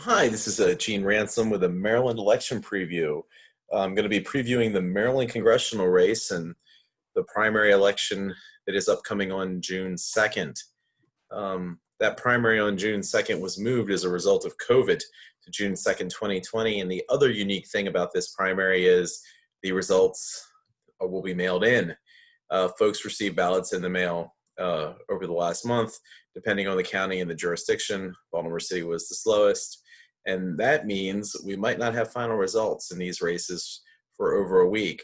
Hi, this is Gene Ransom with a Maryland election preview. I'm going to be previewing the Maryland congressional race and the primary election that is upcoming on June 2nd. That primary on June 2nd was moved as a result of COVID to June 2nd, 2020. And the other unique thing about this primary is the results will be mailed in. Folks received ballots in the mail over the last month, depending on the county and the jurisdiction. Baltimore City was the slowest. And that means we might not have final results in these races for over a week.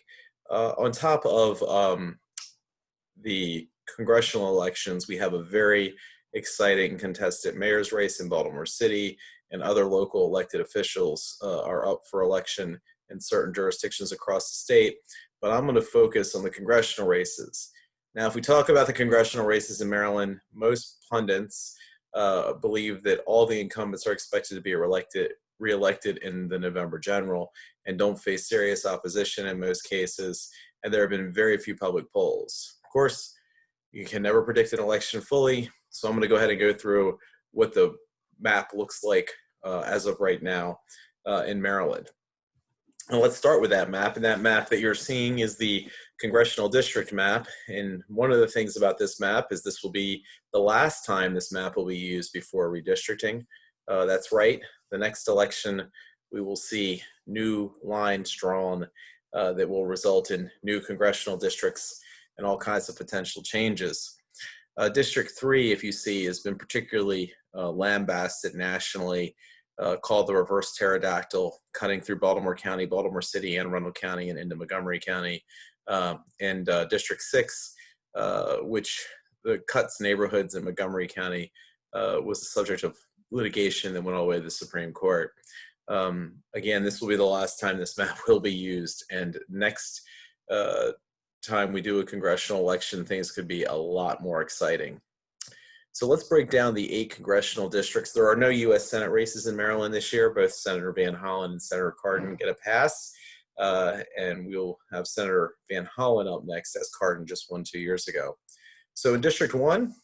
On top of the congressional elections, we have a very exciting contested mayor's race in Baltimore City, and other local elected officials are up for election in certain jurisdictions across the state. But I'm going to focus on the congressional races. Now, if we talk about the congressional races in Maryland, most pundits believe that all the incumbents are expected to be reelected in the November general and don't face serious opposition in most cases, and there have been very few public polls. Of course, you can never predict an election fully, so I'm going to go ahead and go through what the map looks like as of right now in Maryland. And let's start with that map, and that map that you're seeing is the Congressional District map. And one of the things about this map is this will be the last time this map will be used before redistricting. That's right. The next election, we will see new lines drawn that will result in new congressional districts and all kinds of potential changes. District 3, if you see, has been particularly lambasted nationally, called the reverse pterodactyl, cutting through Baltimore County, Baltimore City, and Arundel County and into Montgomery County. And District 6, which cuts neighborhoods in Montgomery County, was the subject of litigation that went all the way to the Supreme Court. Again, this will be the last time this map will be used, and next time we do a congressional election, things could be a lot more exciting. So let's break down the 8 congressional districts. There are no U.S. Senate races in Maryland this year. Both Senator Van Hollen and Senator Cardin get a pass. And we'll have Senator Van Hollen up next, as Cardin just won 2 years ago. So in District 1,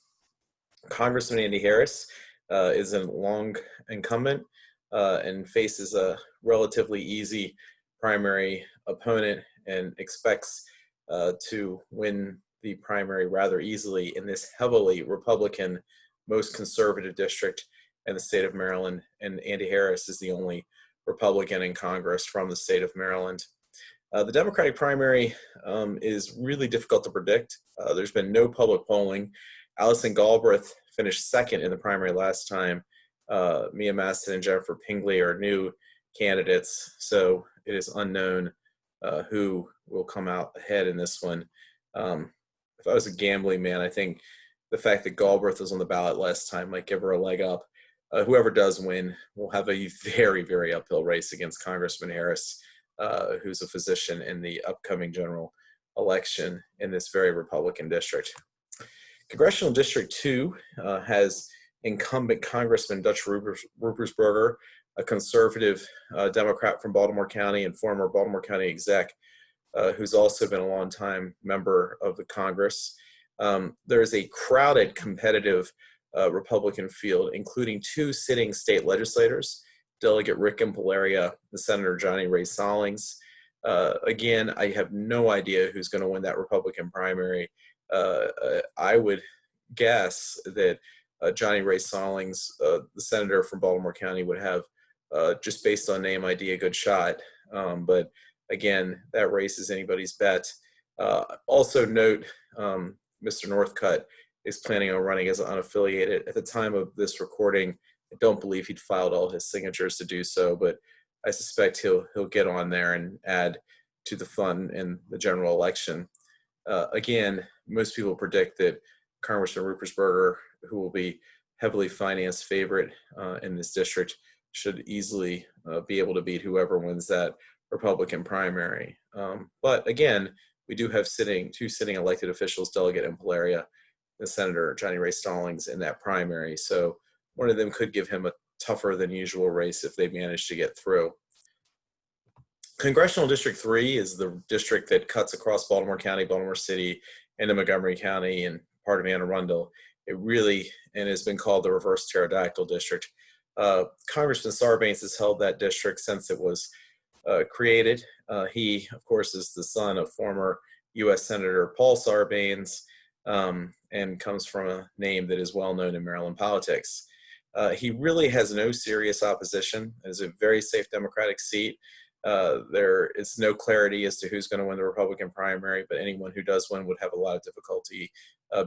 Congressman Andy Harris is a long incumbent and faces a relatively easy primary opponent and expects to win the primary rather easily in this heavily Republican, most conservative district in the state of Maryland. And Andy Harris is the only Republican in Congress from the state of Maryland. The Democratic primary is really difficult to predict. There's been no public polling. Allison Galbraith finished second in the primary last time. Mia Maston and Jennifer Pingley are new candidates, so it is unknown who will come out ahead in this one. If I was a gambling man, I think the fact that Galbraith was on the ballot last time might give her a leg up. Whoever does win will have a very, very uphill race against Congressman Harris, who's a physician in the upcoming general election in this very Republican district. Congressional District 2 has incumbent Congressman Dutch Ruppersberger, a conservative Democrat from Baltimore County and former Baltimore County exec, who's also been a long-time member of the Congress. There is a crowded, competitive Republican field, including 2 sitting state legislators, Delegate Rick Impalaria and Senator Johnny Ray Stallings. Again, I have no idea who's going to win that Republican primary. I would guess that Johnny Ray Stallings, the senator from Baltimore County, would have, just based on name ID, a good shot. But again, that race is anybody's bet. Also note, Mr. Northcutt is planning on running as unaffiliated. At the time of this recording, I don't believe he'd filed all his signatures to do so, but I suspect he'll get on there and add to the fun in the general election. Again, most people predict that Congressman Ruppersberger, who will be heavily financed favorite in this district, should easily be able to beat whoever wins that Republican primary. But again, we do have 2 sitting elected officials, Delegate Impalaria and Senator Johnny Ray Stallings, in that primary. So one of them could give him a tougher than usual race if they manage to get through. Congressional District 3 is the district that cuts across Baltimore County, Baltimore City, into Montgomery County and part of Anne Arundel. It really, and has been called the reverse pterodactyl district, Congressman Sarbanes has held that district since it was created. He, of course, is the son of former U.S. Senator Paul Sarbanes, and comes from a name that is well known in Maryland politics. He really has no serious opposition. It is a very safe Democratic seat. There is no clarity as to who's going to win the Republican primary, but anyone who does win would have a lot of difficulty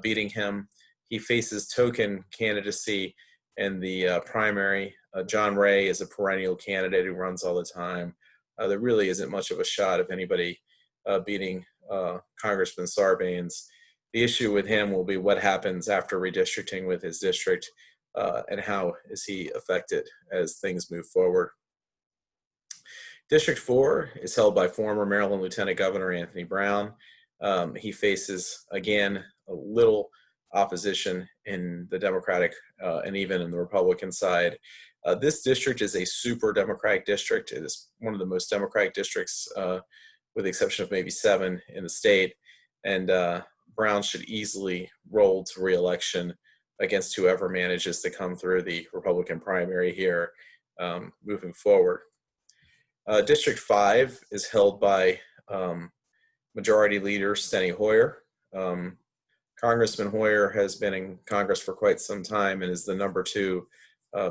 beating him. He faces token candidacy in the primary. John Ray is a perennial candidate who runs all the time. There really isn't much of a shot of anybody beating Congressman Sarbanes. The issue with him will be what happens after redistricting with his district, and how is he affected as things move forward. District 4 is held by former Maryland Lieutenant Governor Anthony Brown. He faces, again, a little opposition in the Democratic and even in the Republican side. This district is a super Democratic district. It is one of the most Democratic districts, with the exception of maybe 7 in the state. And Brown should easily roll to re-election against whoever manages to come through the Republican primary here moving forward. District 5 is held by Majority Leader Steny Hoyer. Congressman Hoyer has been in Congress for quite some time and is the number 2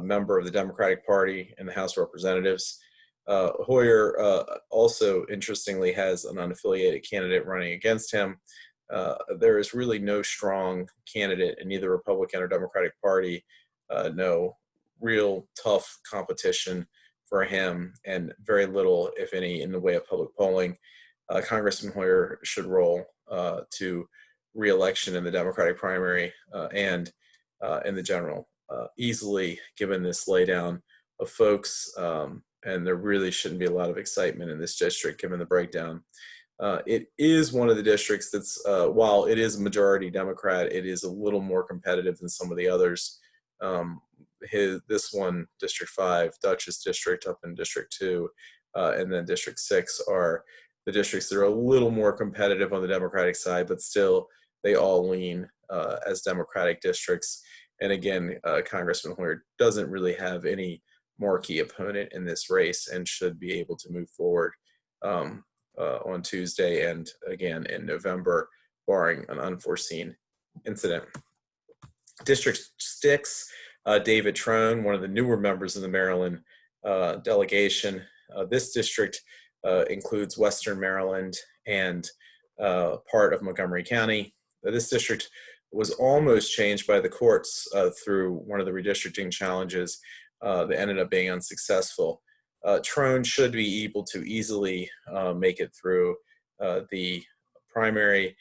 member of the Democratic Party in the House of Representatives. Hoyer also, interestingly, has an unaffiliated candidate running against him. There is really no strong candidate in either Republican or Democratic Party, no real tough competition for him, and very little, if any, in the way of public polling. Congressman Hoyer should roll to re-election in the Democratic primary and in the general easily, given this laydown of folks, and there really shouldn't be a lot of excitement in this district given the breakdown. It is one of the districts that's, while it is a majority Democrat, it is a little more competitive than some of the others. This one, District 5, Dutchess District up in District 2, and then District 6 are the districts that are a little more competitive on the Democratic side, but still they all lean as Democratic districts. And again, Congressman Hoyer doesn't really have any marquee opponent in this race and should be able to move forward on Tuesday and again in November, barring an unforeseen incident. District 6, David Trone, one of the newer members of the Maryland delegation. This district includes Western Maryland and part of Montgomery County. This district was almost changed by the courts through one of the redistricting challenges that ended up being unsuccessful. Trone should be able to easily make it through the primary.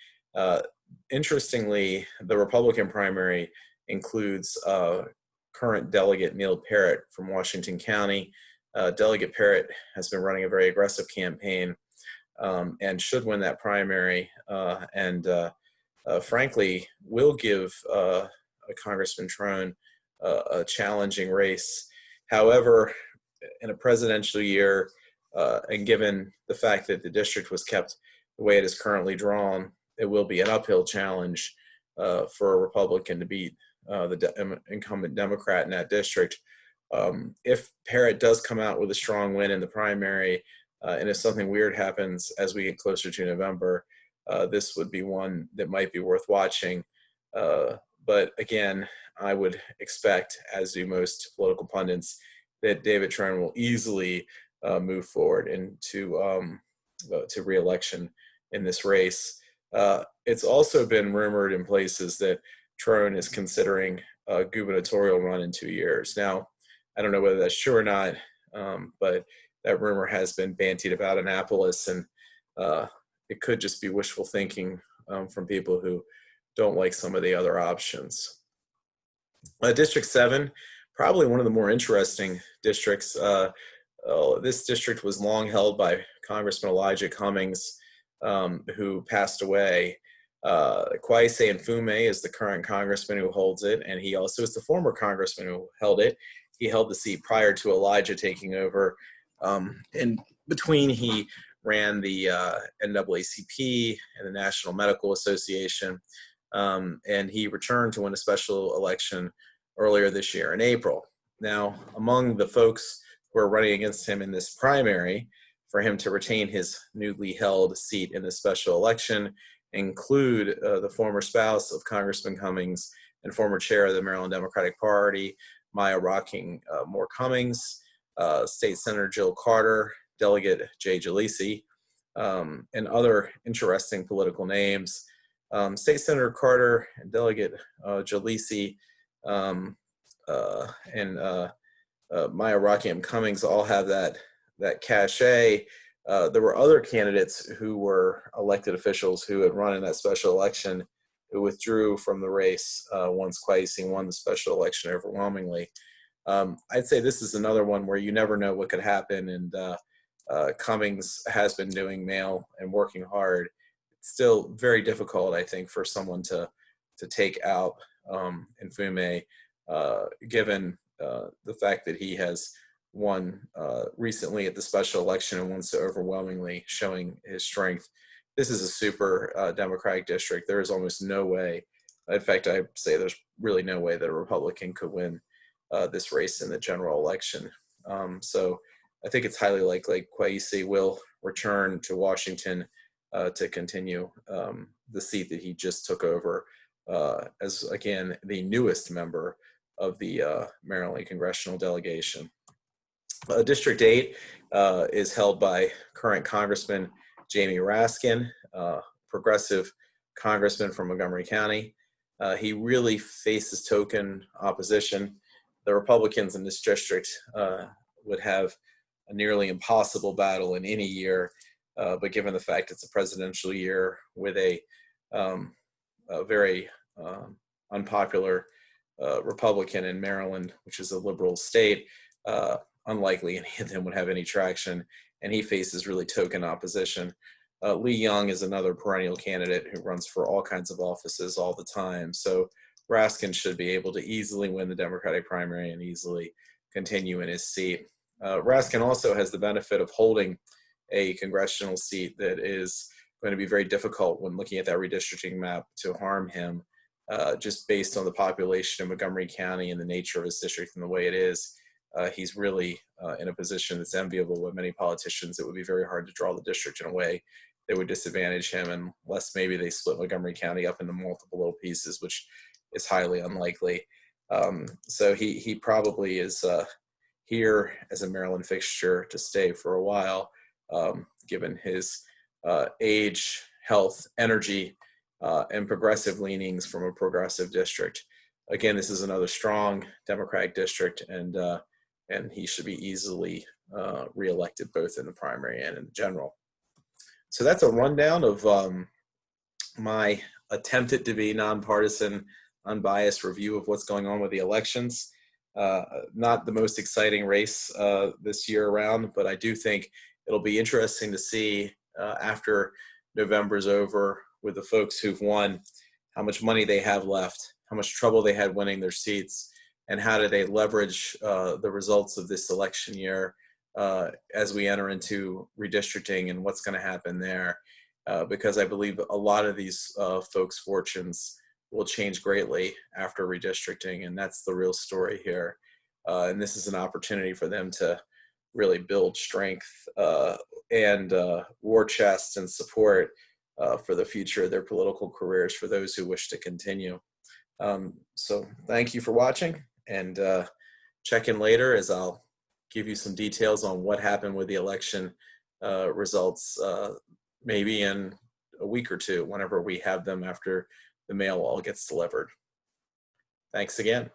Interestingly, the Republican primary includes current delegate Neil Parrott from Washington County. Delegate Parrott has been running a very aggressive campaign and should win that primary, and frankly will give Congressman Trone a challenging race. However, in a presidential year, and given the fact that the district was kept the way it is currently drawn, it will be an uphill challenge for a Republican to beat the incumbent Democrat in that district. If Parrott does come out with a strong win in the primary, and if something weird happens as we get closer to November, this would be one that might be worth watching. But again, I would expect, as do most political pundits, that David Trone will easily move forward into to re-election in this race. It's also been rumored in places that Trone is considering a gubernatorial run in 2 years. Now, I don't know whether that's true or not, but that rumor has been bantied about Annapolis, and it could just be wishful thinking from people who don't like some of the other options. District 7, probably one of the more interesting districts. This district was long held by Congressman Elijah Cummings, who passed away. Kwesi Mfume is the current congressman who holds it, and he also is the former congressman who held it. He held the seat prior to Elijah taking over. In between, he ran the NAACP and the National Medical Association, and he returned to win a special election earlier this year in April. Now, among the folks who are running against him in this primary for him to retain his newly held seat in the special election include the former spouse of Congressman Cummings and former chair of the Maryland Democratic Party, Maya Rocking Moore Cummings, State Senator Jill Carter, Delegate Jay Jalisi, and other interesting political names. State Senator Carter and Delegate Jalisi and Maya Rockingham Cummings all have that cachet. There were other candidates who were elected officials who had run in that special election who withdrew from the race once Kwesi won the special election overwhelmingly. I'd say this is another one where you never know what could happen, and Cummings has been doing mail and working hard. It's still very difficult, I think, for someone to take out Nfume, given the fact that he has won recently at the special election and won so overwhelmingly, showing his strength. This is a super Democratic district. There is almost no way, in fact, I'd say there's really no way that a Republican could win this race in the general election. So I think it's highly likely Kwesi will return to Washington to continue the seat that he just took over as, again, the newest member of the Maryland Congressional Delegation. District 8 is held by current Congressman Jamie Raskin, progressive congressman from Montgomery County. He really faces token opposition. The Republicans in this district would have a nearly impossible battle in any year, but given the fact it's a presidential year with a very unpopular Republican in Maryland, which is a liberal state, unlikely any of them would have any traction, and he faces really token opposition. Lee Young is another perennial candidate who runs for all kinds of offices all the time, so Raskin should be able to easily win the Democratic primary and easily continue in his seat. Raskin also has the benefit of holding a congressional seat that is going to be very difficult when looking at that redistricting map to harm him, just based on the population of Montgomery County and the nature of his district and the way it is. He's really in a position that's enviable with many politicians. It would be very hard to draw the district in a way that would disadvantage him, unless maybe they split Montgomery County up into multiple little pieces, which is highly unlikely. So he probably is here as a Maryland fixture to stay for a while, given his age, health, energy, and progressive leanings from a progressive district. Again, this is another strong Democratic district, and he should be easily reelected both in the primary and in the general. So that's a rundown of my attempted to be nonpartisan, unbiased review of what's going on with the elections. Not the most exciting race this year around, but I do think it'll be interesting to see after November's over with the folks who've won, how much money they have left, how much trouble they had winning their seats, and how do they leverage the results of this election year as we enter into redistricting and what's going to happen there. Because I believe a lot of these folks' fortunes will change greatly after redistricting, and that's the real story here. And this is an opportunity for them to really build strength and war chest and support for the future of their political careers for those who wish to continue. So thank you for watching, and check in later as I'll give you some details on what happened with the election results, maybe in a week or two, whenever we have them after the mail all gets delivered. Thanks again.